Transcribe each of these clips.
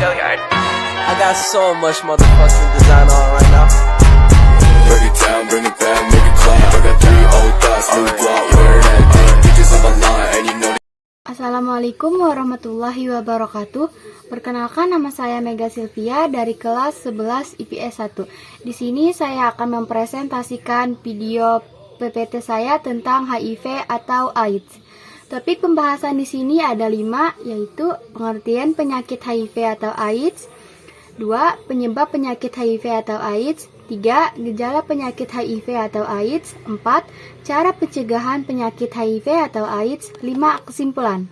I got so much motherfucking design on right now. Break it down, bring it back, make it clap. I got 3 old thoughts, new block, where that day. Bitches on my line, and you know. Assalamualaikum warahmatullahi wabarakatuh. Perkenalkan, nama saya Mega Sylvia dari kelas 11 IPS 1. Di sini saya akan mempresentasikan video PPT saya tentang HIV atau AIDS. Topik pembahasan di sini ada 5, yaitu pengertian penyakit HIV atau AIDS, 2. Penyebab penyakit HIV atau AIDS, 3. Gejala penyakit HIV atau AIDS, 4. Cara pencegahan penyakit HIV atau AIDS, 5. Kesimpulan.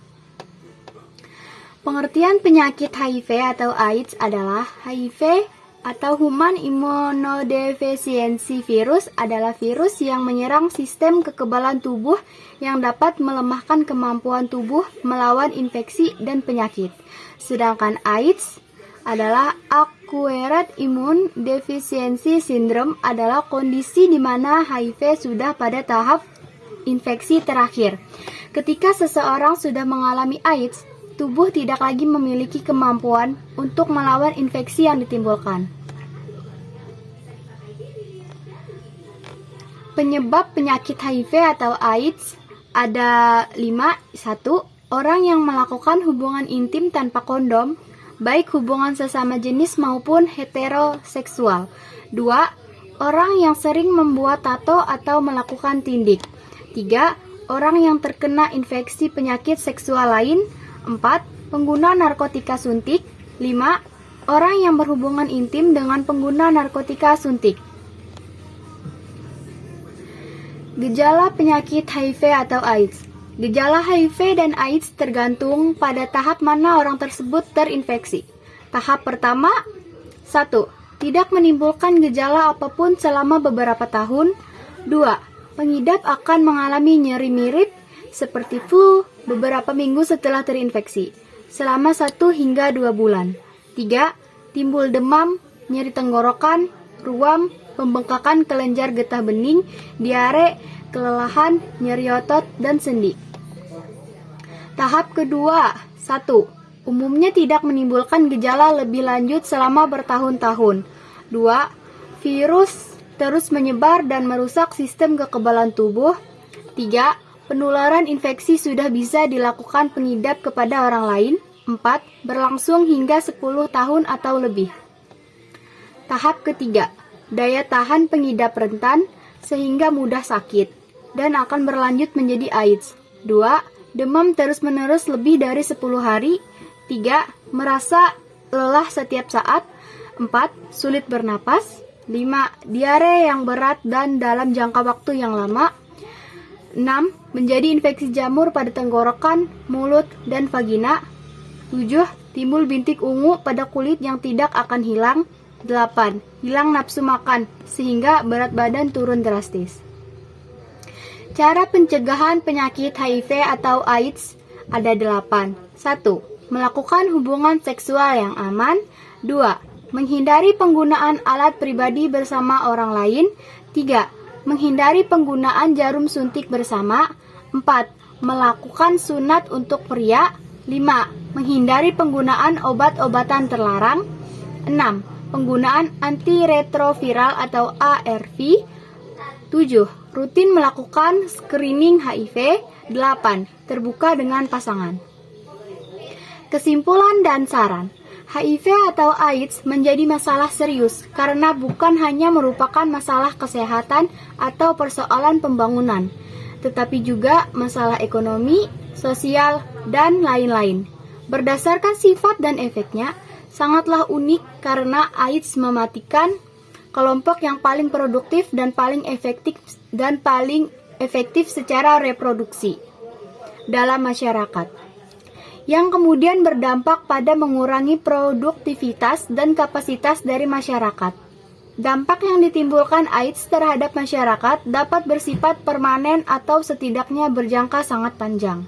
Pengertian penyakit HIV atau AIDS adalah HIV atau Human Immunodeficiency Virus adalah virus yang menyerang sistem kekebalan tubuh yang dapat melemahkan kemampuan tubuh melawan infeksi dan penyakit. Sedangkan AIDS adalah Acquired Immune Deficiency Syndrome adalah kondisi di mana HIV sudah pada tahap infeksi terakhir. Ketika seseorang sudah mengalami AIDS, tubuh tidak lagi memiliki kemampuan untuk melawan infeksi yang ditimbulkan. Penyebab penyakit HIV atau AIDS ada 5. 1. Orang yang melakukan hubungan intim tanpa kondom, baik hubungan sesama jenis maupun heteroseksual. 2. Orang yang sering membuat tato atau melakukan tindik. 3. Orang yang terkena infeksi penyakit seksual lain. 4. Pengguna narkotika suntik. 5. Orang yang berhubungan intim dengan pengguna narkotika suntik. Gejala penyakit HIV atau AIDS. Gejala HIV dan AIDS tergantung pada tahap mana orang tersebut terinfeksi. Tahap pertama, 1. Tidak menimbulkan gejala apapun selama beberapa tahun. 2. Pengidap akan mengalami nyeri mirip seperti flu beberapa minggu setelah terinfeksi, selama 1 hingga 2 bulan. 3. Timbul demam, nyeri tenggorokan, ruam, pembengkakan kelenjar getah bening, diare, kelelahan, nyeri otot, dan sendi. Tahap kedua, 1. Umumnya tidak menimbulkan gejala lebih lanjut selama bertahun-tahun. 2. Virus terus menyebar dan merusak sistem kekebalan tubuh. 3. Penularan infeksi sudah bisa dilakukan pengidap kepada orang lain. 4. Berlangsung hingga 10 tahun atau lebih. Tahap ketiga, daya tahan pengidap rentan sehingga mudah sakit dan akan berlanjut menjadi AIDS. 2. Demam terus-menerus lebih dari 10 hari. 3. Merasa lelah setiap saat. 4. Sulit bernapas. 5. Diare yang berat dan dalam jangka waktu yang lama. 6. Menjadi infeksi jamur pada tenggorokan, mulut, dan vagina. 7. Timbul bintik ungu pada kulit yang tidak akan hilang. 8. Hilang nafsu makan, sehingga berat badan turun drastis. Cara pencegahan penyakit HIV atau AIDS ada 8. 1. Melakukan hubungan seksual yang aman. 2. Menghindari penggunaan alat pribadi bersama orang lain. 3. Menghindari penggunaan jarum suntik bersama. 4. Melakukan sunat untuk pria. 5. Menghindari penggunaan obat-obatan terlarang. 6. Penggunaan antiretroviral atau ARV. 7. Rutin melakukan screening HIV. 8. Terbuka dengan pasangan. Kesimpulan dan saran. HIV atau AIDS menjadi masalah serius karena bukan hanya merupakan masalah kesehatan atau persoalan pembangunan, tetapi juga masalah ekonomi, sosial, dan lain-lain. Berdasarkan sifat dan efeknya, sangatlah unik karena AIDS mematikan kelompok yang paling produktif dan paling efektif secara reproduksi dalam masyarakat, yang kemudian berdampak pada mengurangi produktivitas dan kapasitas dari masyarakat. Dampak yang ditimbulkan AIDS terhadap masyarakat dapat bersifat permanen atau setidaknya berjangka sangat panjang.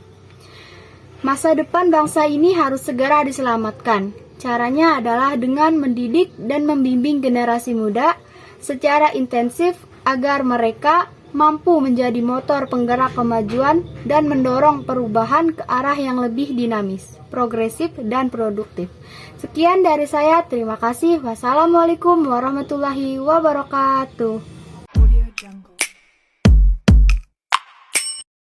Masa depan bangsa ini harus segera diselamatkan. Caranya adalah dengan mendidik dan membimbing generasi muda secara intensif agar mereka mampu menjadi motor penggerak kemajuan dan mendorong perubahan ke arah yang lebih dinamis, progresif, dan produktif. Sekian dari saya, terima kasih. Wassalamualaikum warahmatullahi wabarakatuh.